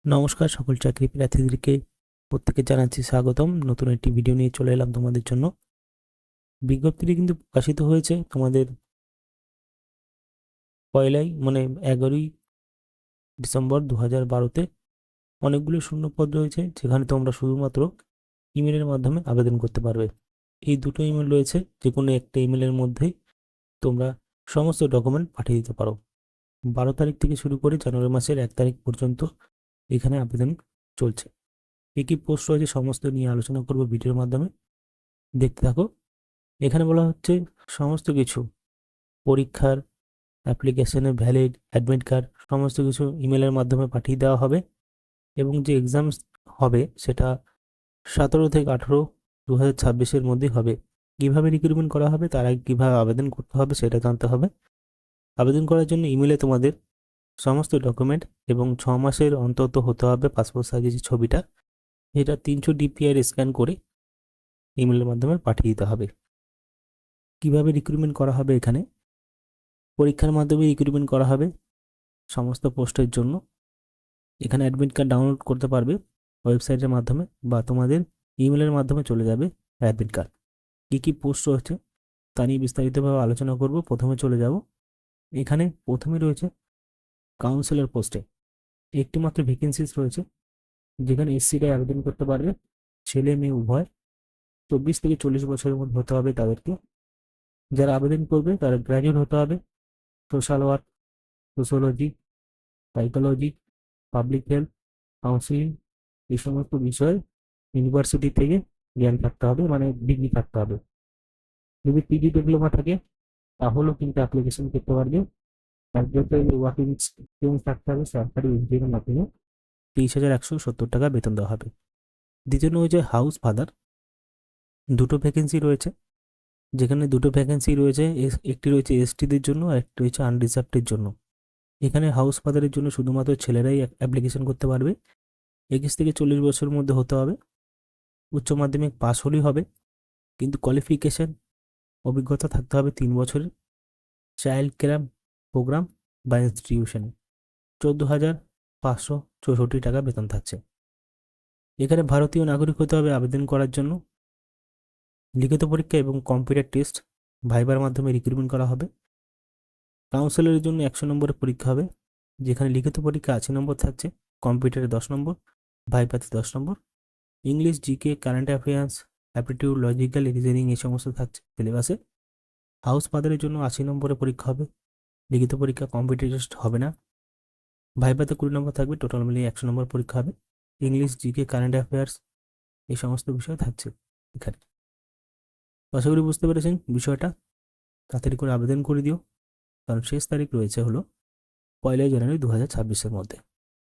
নমস্কার সকল চাকরি প্রার্থীদেরকে প্রত্যেকে জানাচ্ছি স্বাগতম। নতুন একটি ভিডিও নিয়ে চলে এলাম তোমাদের জন্য। বিজ্ঞপ্তিটি কিন্তু প্রকাশিত হয়েছে তোমাদের পয়লাই 11ই ডিসেম্বর 2012-তে। অনেকগুলো শূন্যপদ রয়েছে যেখানে তোমরা শুধুমাত্র ইমেলের মাধ্যমে আবেদন করতে পারবে। এই দুটো ইমেল রয়েছে, যে কোনো একটা ইমেলের মধ্যেই তোমরা সমস্ত ডকুমেন্ট পাঠিয়ে দিতে পারো। 12 তারিখ থেকে শুরু করে জানুয়ারি মাসের 1 তারিখ পর্যন্ত এখানে আবেদন চলছে। কী কী পোস্ট রয়েছে সমস্ত নিয়ে আলোচনা করবো ভিডিওর মাধ্যমে, দেখতে থাকো। এখানে বলা হচ্ছে সমস্ত কিছু পরীক্ষার অ্যাপ্লিকেশনের ভ্যালিড অ্যাডমিট কার্ড সমস্ত কিছু ইমেলের মাধ্যমে পাঠিয়ে দেওয়া হবে, এবং যে এক্সাম হবে সেটা 17 থেকে 18 2026-এর মধ্যেই হবে। কীভাবে রিক্রুটমেন্ট করা হবে, তার আগে কীভাবে আবেদন করতে হবে সেটা জানতে হবে। আবেদন করার জন্য ইমেলে তোমাদের সমস্ত ডকুমেন্ট এবং 6 মাসের অন্তত হতে হবে পাসপোর্ট সাইজের যে ছবিটা, এটা 300 DPI স্ক্যান করে ইমেলের মাধ্যমে পাঠিয়ে দিতে হবে। কিভাবে রিক্রুটমেন্ট করা হবে, এখানে পরীক্ষার মাধ্যমে রিক্রুটমেন্ট করা হবে সমস্ত পোস্টের জন্য। এখানে অ্যাডমিট কার্ড ডাউনলোড করতে পারবে ওয়েবসাইটের মাধ্যমে, বা তোমাদের ইমেলের মাধ্যমে চলে যাবে অ্যাডমিট কার্ড। কী কী পোস্ট রয়েছে তা নিয়ে বিস্তারিতভাবে আলোচনা করব। প্রথমে চলে যাব, এখানে প্রথমে রয়েছে কাউন্সিলর পোস্টে একটি মাত্র ভ্যাকেন্সিস রয়েছে, যেখানে এসসিরা আবেদন করতে পারবে, ছেলে মেয়ে উভয়। 24 থেকে 40 বছরের মধ্যে হতে হবে তাদেরকে। যারা আবেদন করবে তারা গ্র্যাজুয়েট হতে হবে social work, sociology, psychology, public health, counselling এই সমস্ত বিষয়ে ইউনিভার্সিটি থেকে জ্ঞান থাকতে হবে, মানে ডিগ্রি থাকতে হবে। যদি পিজি ডিপ্লোমা থাকে তাহলেও কিন্তু অ্যাপ্লিকেশন করতে পারবে। একজনকে ওয়ার্কিং এক্সপিরিয়েন্স থাকতে হবে সরকারি এনজিওর মাধ্যমে। 23,170 টাকা বেতন দেওয়া হবে। দ্বিতীয় রয়েছে হাউস ফাদার, দুটো ভ্যাকেন্সি রয়েছে, যেখানে দুটো ভ্যাকেন্সি রয়েছে, একটি রয়েছে এসটিদের জন্য আর একটি রয়েছে আনরিজার্ভডের জন্য। এখানে হাউস ফাদারের জন্য শুধুমাত্র ছেলেরাই অ্যাপ্লিকেশন করতে পারবে। 21 থেকে 40 বছরের মধ্যে হতে হবে, উচ্চ মাধ্যমিক পাস হলেই হবে, কিন্তু কোয়ালিফিকেশন অভিজ্ঞতা থাকতে হবে 3 বছরের চাইল্ড কেয়ার প্রোগ্রাম বা ইনস্টিটিউশনে। 14,564 টাকা বেতন থাকছে। এখানে ভারতীয় নাগরিক হতে হবে আবেদন করার জন্য। লিখিত পরীক্ষা এবং কম্পিউটার টেস্ট ভাইবার মাধ্যমে রিক্রুটমেন্ট করা হবে। কাউন্সিলরের জন্য 100 নম্বরের পরীক্ষা হবে, যেখানে লিখিত পরীক্ষা 80 নম্বর থাকছে, কম্পিউটারে 10 নম্বর, ভাইভাতে 10 number. English, GK, current affairs, aptitude, logical reasoning এই সমস্ত থাকছে সিলেবাসে। হাউস ফাদারের জন্য 80 নম্বরের পরীক্ষা হবে, লিখিত পরীক্ষা কম্পিউটার টেস্ট হবে না, ভাইভাতে 20 নম্বর থাকবে, টোটাল মিলিয়ে 100 নম্বর পরীক্ষা হবে। ইংলিশ, জিকে, কারেন্ট অ্যাফেয়ার্স এই সমস্ত বিষয় থাকছে এখানে। আশা করি বুঝতে পেরেছেন বিষয়টা। তাড়াতাড়ি করে আবেদন করে দিও, কারণ শেষ তারিখ রয়েছে হলো 1লা জানুয়ারি 2026-এর মধ্যে।